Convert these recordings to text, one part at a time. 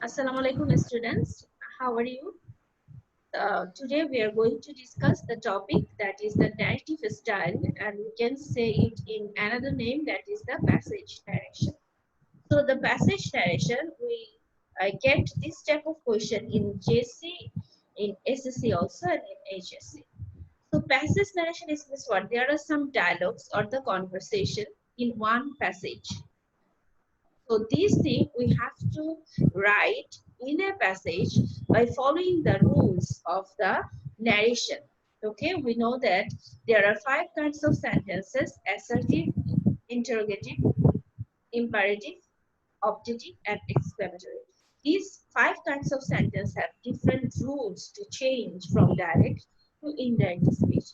Assalamu alaikum students. How are you? Today we are going to discuss the topic that is the narrative style, and we can say it in another name, that is the passage narration. So the passage narration, we get this type of question in JC, in SSC also, and in HSC. So passage narration is this one. There are some dialogues or the conversation in one passage. So these things we have to write in a passage by following the rules of the narration. Okay, we know that there are 5 kinds of sentences: assertive, interrogative, imperative, objective, and exclamatory. These 5 kinds of sentence have different rules to change from direct to indirect speech.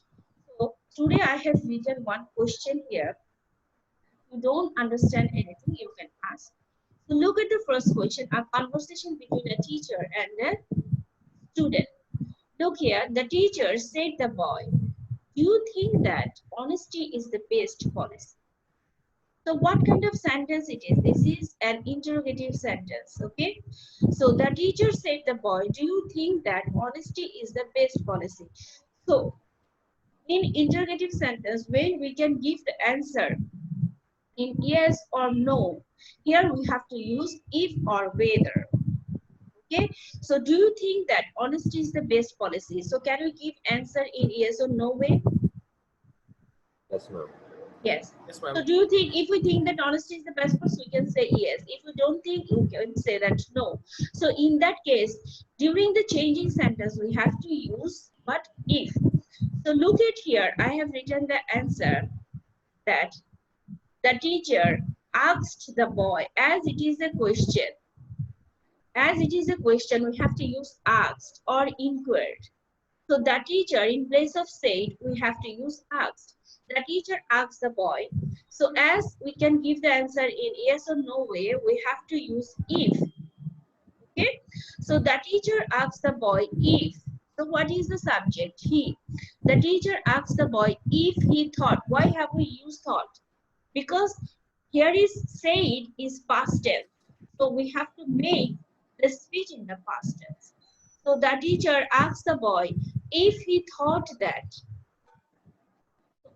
So today I have written one question here. If you don't understand anything, you can ask. So look at the first question, a conversation between a teacher and a student. Look here, the teacher said the boy, do you think that honesty is the best policy? So what kind of sentence it is? This is an interrogative sentence, okay? So the teacher said the boy, do you think that honesty is the best policy? So in interrogative sentence, when we can give the answer in yes or no, here we have to use if or whether. Okay, so do you think that honesty is the best policy? So can we give answer in yes or no way? Yes, ma'am. Yes. Yes, So ma'am. do you think, if we think that honesty is the best policy, we can say yes. If we don't think, we can say that no. So in that case, during the changing sentence, we have to use what if. So look at here, I have written the answer that the teacher asked the boy, as it is a question. As it is a question, we have to use asked or inquired. So the teacher, in place of said, we have to use asked. The teacher asked the boy. So as we can give the answer in yes or no way, we have to use if. Okay. So the teacher asked the boy if. So what is the subject? He. The teacher asked the boy if he thought. Why have we used thought? Because here is said is past tense. So we have to make the speech in the past tense. So the teacher asked the boy if he thought that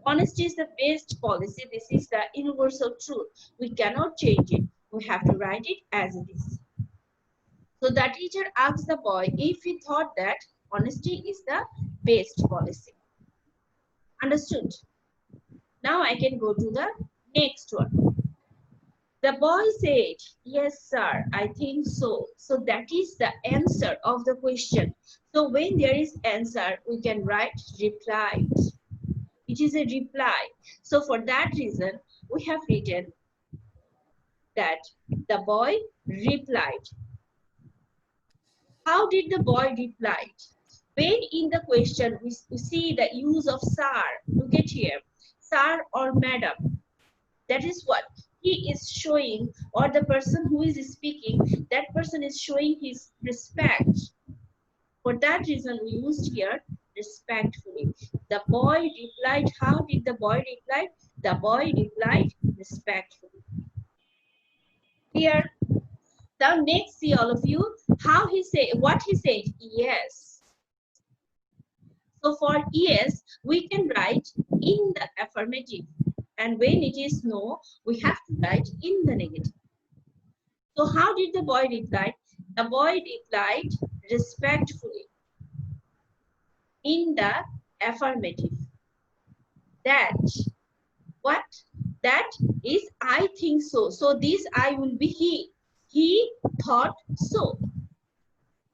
honesty is the best policy. This is the universal truth. We cannot change it. We have to write it as it is. So the teacher asked the boy if he thought that honesty is the best policy. Understood? Now I can go to the next one. The boy said, yes, sir, I think so. So that is the answer of the question. So when there is answer, we can write replied. It is a reply. So for that reason, we have written that the boy replied. How did the boy reply? When in the question we see the use of sir, look at here, sir or madam. That is what he is showing, or the person who is speaking, that person is showing his respect. For that reason, we used here respectfully. The boy replied. How did the boy reply? The boy replied respectfully. Here, now next, see all of you, how he said, what he said, yes. So for yes, we can write in the affirmative. And when it is no, we have to write in the negative. So how did the boy reply? The boy replied respectfully in the affirmative. That, what? That is, I think so. So this I will be he. He thought so.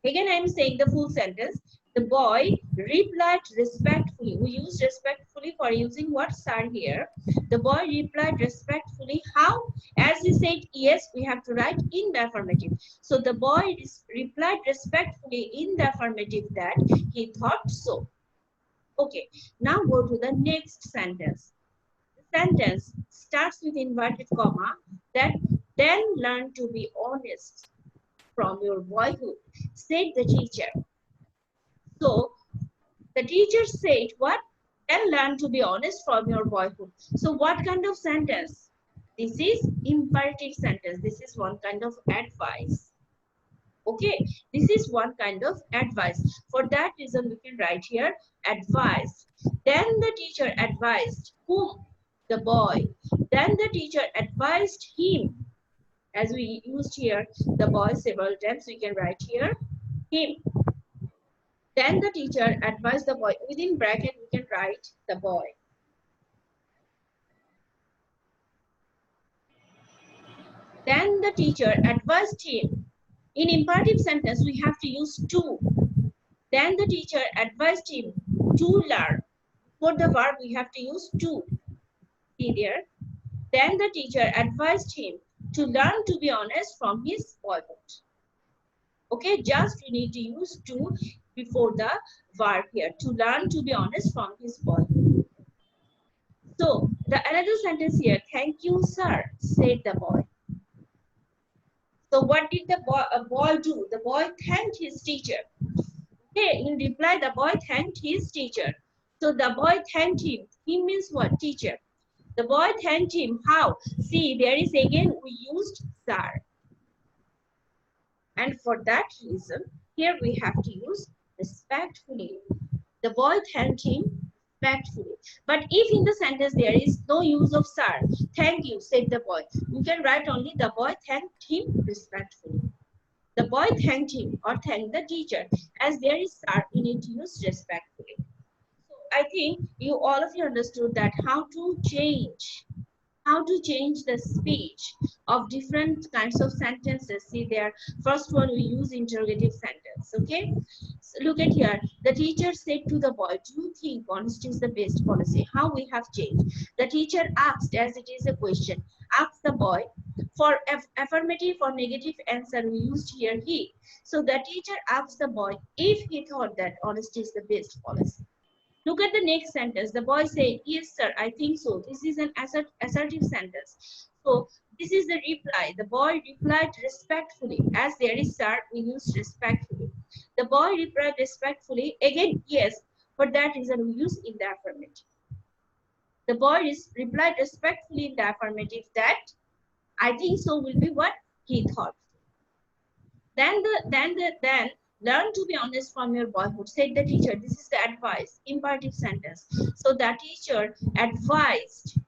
Again, I am saying the full sentence. The boy replied respectfully. We use respectfully for using what, sir, here. The boy replied respectfully. How? As he said yes, we have to write in the affirmative. So the boy replied respectfully in the affirmative that he thought so. Okay, now go to the next sentence. The sentence starts with inverted comma, that then learn to be honest from your boyhood, said the teacher. So the teacher said what? And learn to be honest from your boyhood. So what kind of sentence? This is imperative sentence. This is one kind of advice. Okay, this is one kind of advice. For that reason, we can write here advice. Then the teacher advised whom? The boy. Then the teacher advised him. As we used here the boy several times, we can write here him. Then the teacher advised the boy. Within bracket, we can write the boy. Then the teacher advised him. In imperative sentence, we have to use to. Then the teacher advised him to learn. For the verb, we have to use to. See there. Then the teacher advised him to learn to be honest from his boyhood. Okay, just we need to use to before the verb here. To learn to be honest from his boyhood. So, the another sentence here. Thank you, sir, said the boy. So, what did the boy do? The boy thanked his teacher. Okay, in reply, the boy thanked his teacher. So, the boy thanked him. He means what? Teacher. The boy thanked him. How? See, there is again we used sir. And for that reason, here we have to use respectfully. The boy thanked him respectfully. But if in the sentence there is no use of sir, thank you, said the boy, you can write only the boy thanked him respectfully. The boy thanked him or thanked the teacher. As there is sir, we need to use respectfully. So I think you all of you understood that how to change the speech of different kinds of sentences. See there, first one we use interrogative sentence. Okay, so look at here. The teacher said to the boy, do you think honesty is the best policy? How we have changed. The teacher asked, as it is a question, asked the boy. For affirmative or negative answer, we used here he. So the teacher asked the boy if he thought that honesty is the best policy. Look at the next sentence. The boy said, yes, sir, I think so. This is an assertive sentence. So this is the reply. The boy replied respectfully. As there is sir, we use respectfully. The boy replied respectfully. Again, yes. For that reason, we use in the affirmative. The boy replied respectfully in the affirmative that I think so will be what he thought. Then learn to be honest from your boyhood, said the teacher. This is the advice, imperative sentence. So the teacher advised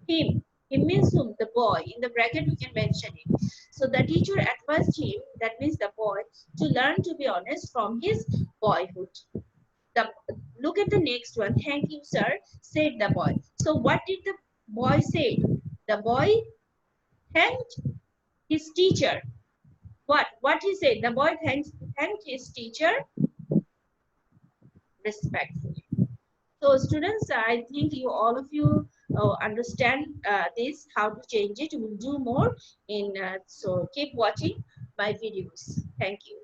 him. Him means whom? The boy. In the bracket, we can mention it. So the teacher advised him, that means the boy, to learn to be honest from his boyhood. Look at the next one. Thank you, sir, said the boy. So what did the boy say? The boy thanked his teacher. What he said? The boy thanked his teacher respectfully. So students, I think you all of you understand this, how to change it. We'll do more in, so keep watching my videos. Thank you.